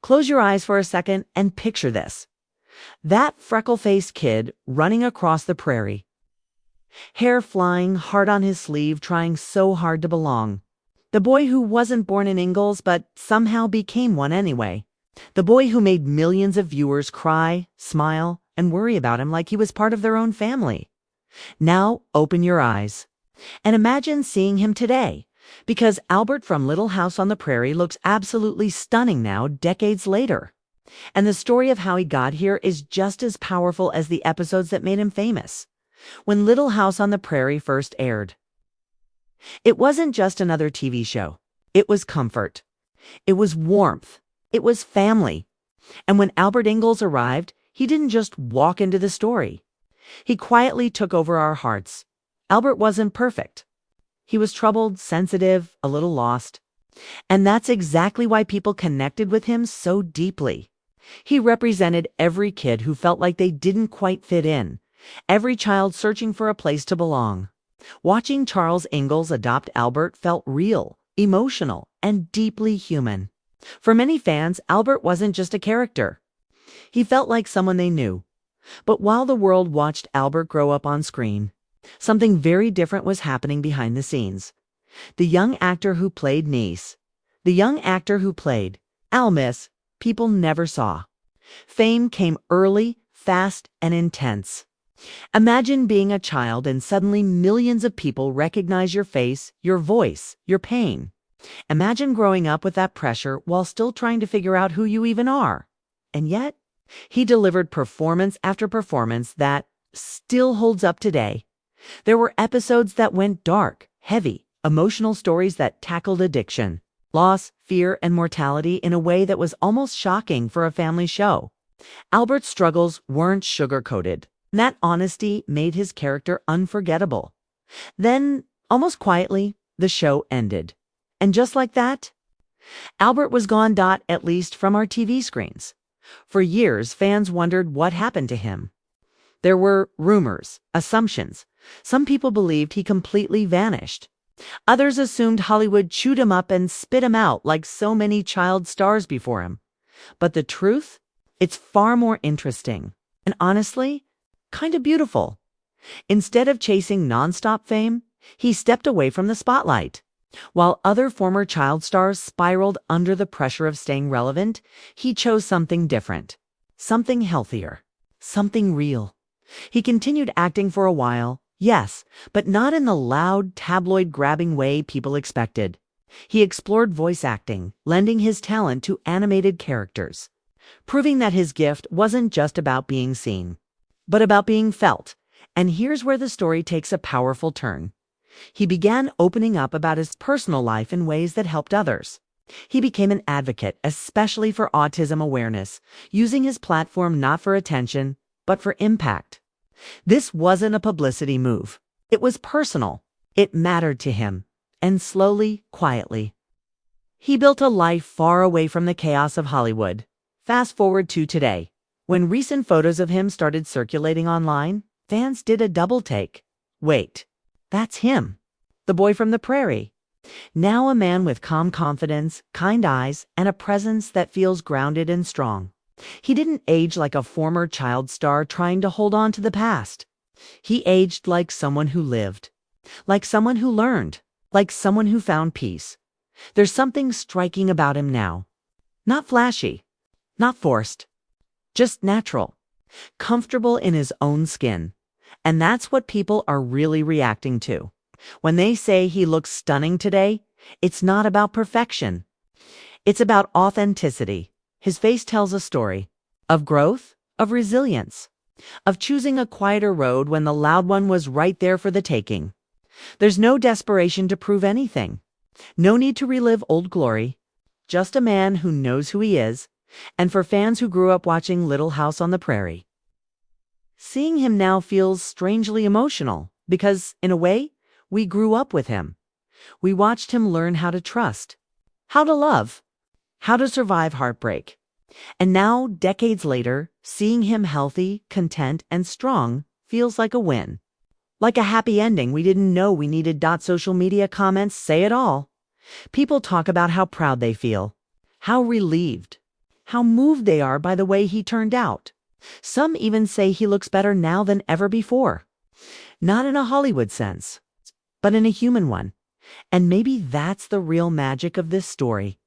Close your eyes for a second and picture this. That freckle-faced kid running across the prairie. Hair flying, heart on his sleeve, trying so hard to belong. The boy who wasn't born in Ingalls but somehow became one anyway. The boy who made millions of viewers cry, smile, and worry about him like he was part of their own family. Now open your eyes and imagine seeing him today, because Albert from Little House on the Prairie looks absolutely stunning now, decades later. And the story of how he got here is just as powerful as the episodes that made him famous. When Little House on the Prairie first aired, it wasn't just another TV show. It was comfort. It was warmth. It was family. And when Albert Ingalls arrived, he didn't just walk into the story. He quietly took over our hearts. Albert wasn't perfect. He was troubled, sensitive, a little lost. And that's exactly why people connected with him so deeply. He represented every kid who felt like they didn't quite fit in, every child searching for a place to belong. Watching Charles Ingalls adopt Albert felt real, emotional, and deeply human. For many fans, Albert wasn't just a character. He felt like someone they knew. But while the world watched Albert grow up on screen, something very different was happening behind the scenes. The young actor who played Niece, the young actor who played Almis, people never saw. Fame came early, fast, and intense. Imagine being a child and suddenly millions of people recognize your face, your voice, your pain. Imagine growing up with that pressure while still trying to figure out who you even are. And yet, he delivered performance after performance that still holds up today. There were episodes that went dark, heavy, emotional stories that tackled addiction, loss, fear, and mortality in a way that was almost shocking for a family show. Albert's struggles weren't sugar-coated. That honesty made his character unforgettable. Then, almost quietly, the show ended. And just like that, Albert was gone. At least from our TV screens. For years, fans wondered what happened to him. There were rumors, assumptions. Some people believed he completely vanished. Others assumed Hollywood chewed him up and spit him out like so many child stars before him. But the truth? It's far more interesting. And honestly, kind of beautiful. Instead of chasing nonstop fame, he stepped away from the spotlight. While other former child stars spiraled under the pressure of staying relevant, he chose something different, something healthier, something real. He continued acting for a while, yes, but not in the loud, tabloid-grabbing way people expected. He explored voice acting, lending his talent to animated characters, proving that his gift wasn't just about being seen, but about being felt. And here's where the story takes a powerful turn. He began opening up about his personal life in ways that helped others. He became an advocate, especially for autism awareness, using his platform not for attention, but for impact. This wasn't a publicity move. It was personal. It mattered to him. And slowly, quietly, he built a life far away from the chaos of Hollywood. Fast forward to today. When recent photos of him started circulating online, fans did a double take. Wait. That's him, the boy from the prairie. Now a man with calm confidence, kind eyes, and a presence that feels grounded and strong. He didn't age like a former child star trying to hold on to the past. He aged like someone who lived, like someone who learned, like someone who found peace. There's something striking about him now. Not flashy, not forced, just natural, comfortable in his own skin. And that's what people are really reacting to. When they say he looks stunning today, it's not about perfection. It's about authenticity. His face tells a story of growth, of resilience, of choosing a quieter road when the loud one was right there for the taking. There's no desperation to prove anything. No need to relive old glory. Just a man who knows who he is, and for fans who grew up watching Little House on the Prairie, seeing him now feels strangely emotional because, in a way, we grew up with him. We watched him learn how to trust, how to love, how to survive heartbreak. And now, decades later, seeing him healthy, content, and strong feels like a win. Like a happy ending we didn't know we needed. Social media comments say it all. People talk about how proud they feel, how relieved, how moved they are by the way he turned out. Some even say he looks better now than ever before. Not in a Hollywood sense, but in a human one. And maybe that's the real magic of this story.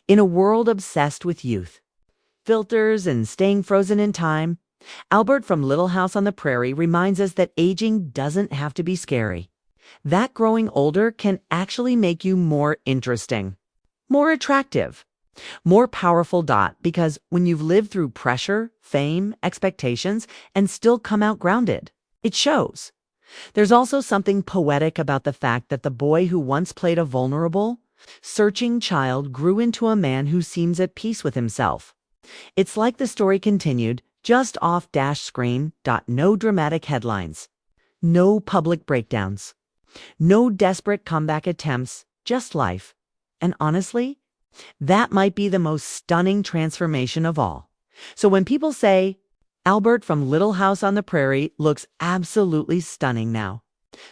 In a world obsessed with youth, filters, and staying frozen in time, Albert from Little House on the Prairie reminds us that aging doesn't have to be scary. That growing older can actually make you more interesting, more attractive, more powerful. Because when you've lived through pressure, fame, expectations, and still come out grounded, it shows. There's also something poetic about the fact that the boy who once played a vulnerable, searching child grew into a man who seems at peace with himself. It's like the story continued, just off screen. No dramatic headlines, no public breakdowns, no desperate comeback attempts, just life. And honestly, that might be the most stunning transformation of all. So when people say, Albert from Little House on the Prairie looks absolutely stunning now,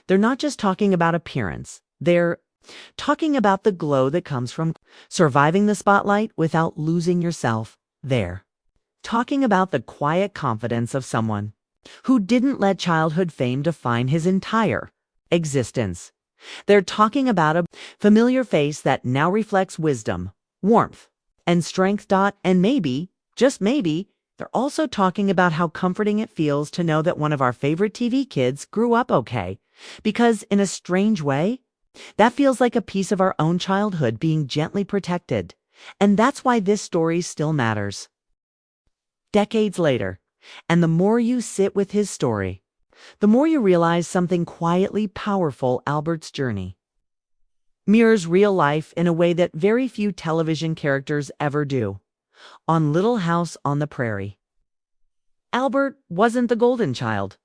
they're not just talking about appearance. They're talking about the glow that comes from surviving the spotlight without losing yourself there. Talking about the quiet confidence of someone who didn't let childhood fame define his entire existence. They're talking about a familiar face that now reflects wisdom, warmth, and strength. And maybe, just maybe, they're also talking about how comforting it feels to know that one of our favorite TV kids grew up okay. Because in a strange way, that feels like a piece of our own childhood being gently protected. And that's why this story still matters. Decades later, and the more you sit with his story, the more you realize something quietly powerful. Albert's journey mirrors real life in a way that very few television characters ever do. On Little House on the Prairie, Albert wasn't the golden child.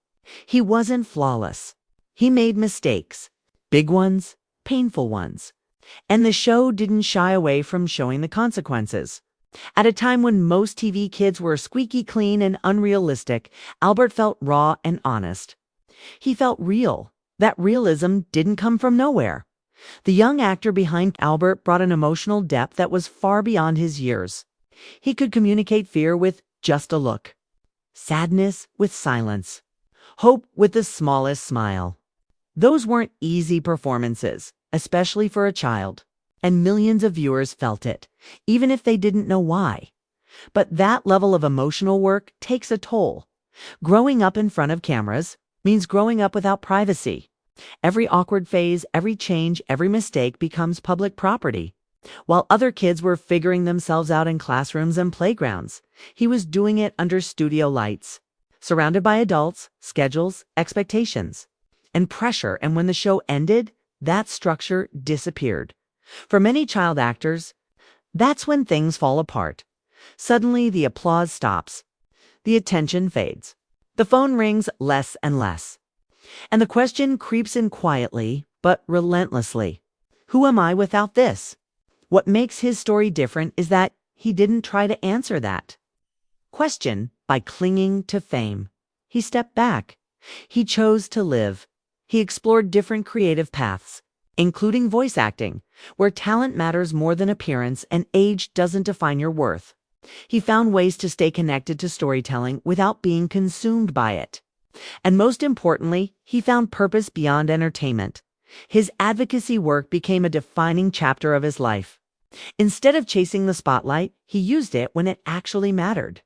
He wasn't flawless. He made mistakes, big ones, painful ones. And the show didn't shy away from showing the consequences. At a time when most TV kids were squeaky clean and unrealistic, Albert felt raw and honest. He felt real. That realism didn't come from nowhere. The young actor behind Albert brought an emotional depth that was far beyond his years. He could communicate fear with just a look, sadness with silence, hope with the smallest smile. Those weren't easy performances, especially for a child, and millions of viewers felt it, even if they didn't know why. But that level of emotional work takes a toll. Growing up in front of cameras means growing up without privacy. Every awkward phase, every change, every mistake becomes public property. While other kids were figuring themselves out in classrooms and playgrounds, he was doing it under studio lights, surrounded by adults, schedules, expectations, and pressure. And when the show ended, that structure disappeared. For many child actors, that's when things fall apart. Suddenly, the applause stops. The attention fades. The phone rings less and less. And the question creeps in quietly, but relentlessly. Who am I without this? What makes his story different is that he didn't try to answer that question by clinging to fame. He stepped back. He chose to live. He explored different creative paths, including voice acting, where talent matters more than appearance and age doesn't define your worth. He found ways to stay connected to storytelling without being consumed by it. And most importantly, he found purpose beyond entertainment. His advocacy work became a defining chapter of his life. Instead of chasing the spotlight, he used it when it actually mattered.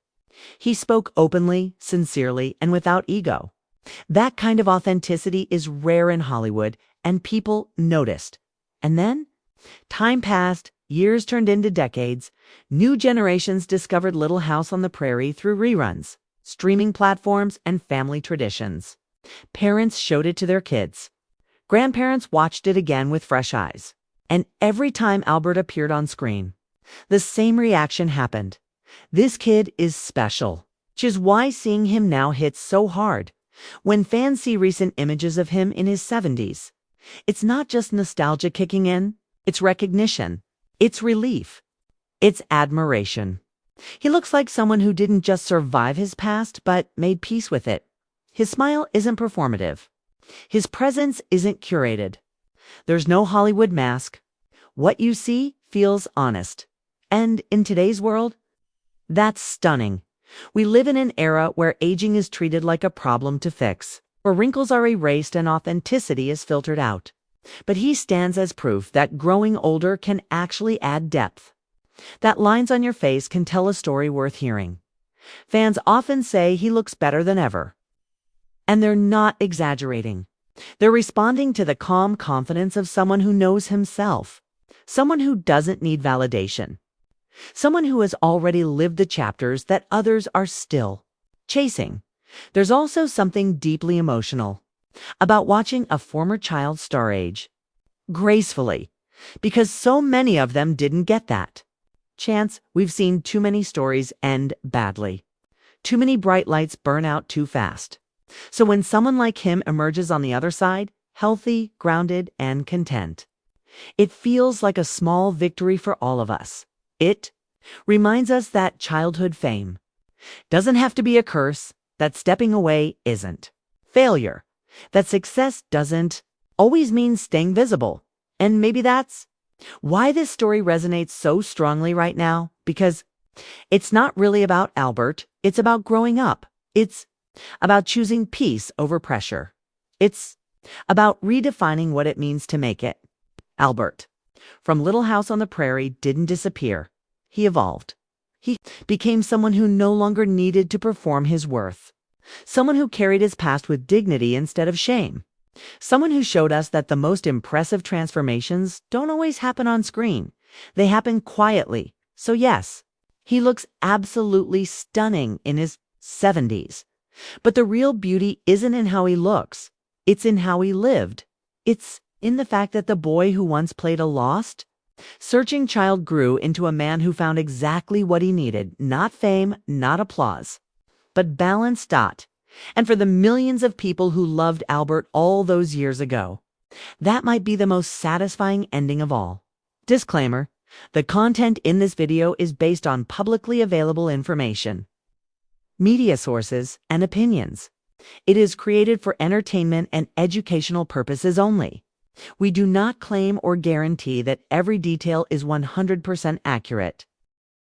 He spoke openly, sincerely, and without ego. That kind of authenticity is rare in Hollywood, and people noticed. And then, time passed, years turned into decades. New generations discovered Little House on the Prairie through reruns, streaming platforms, and family traditions. Parents showed it to their kids. Grandparents watched it again with fresh eyes. And every time Albert appeared on screen, the same reaction happened. This kid is special, which is why seeing him now hits so hard. When fans see recent images of him in his 70s, it's not just nostalgia kicking in, it's recognition, it's relief, it's admiration. He looks like someone who didn't just survive his past, but made peace with it. His smile isn't performative. His presence isn't curated. There's no Hollywood mask. What you see feels honest. And in today's world, That's stunning. We live in an era where aging is treated like a problem to fix, where wrinkles are erased and authenticity is filtered out. But he stands as proof that growing older can actually add depth, that lines on your face can tell a story worth hearing. Fans often say he looks better than ever. And they're not exaggerating. They're responding to the calm confidence of someone who knows himself, someone who doesn't need validation, someone who has already lived the chapters that others are still chasing. There's also something deeply emotional about watching a former child star age gracefully, because so many of them didn't get that chance. We've seen too many stories end badly, too many bright lights burn out too fast. So when someone like him emerges on the other side, healthy, grounded, and content, it feels like a small victory for all of us. It reminds us that childhood fame doesn't have to be a curse, that stepping away isn't failure, that success doesn't always mean staying visible. And maybe that's why this story resonates so strongly right now, because it's not really about Albert, it's about growing up. It's about choosing peace over pressure. It's about redefining what it means to make it. Albert, from Little House on the Prairie, didn't disappear. He evolved. He became someone who no longer needed to perform his worth. Someone who carried his past with dignity instead of shame. Someone who showed us that the most impressive transformations don't always happen on screen. They happen quietly. So yes, he looks absolutely stunning in his 70s. But the real beauty isn't in how he looks. It's in how he lived. It's in the fact that the boy who once played a lost, searching child grew into a man who found exactly what he needed. Not fame, not applause, but balance. And for the millions of people who loved Albert all those years ago, that might be the most satisfying ending of all. Disclaimer: the content in this video is based on publicly available information, media sources, and opinions. It is created for entertainment and educational purposes only. We do not claim or guarantee that every detail is 100% accurate.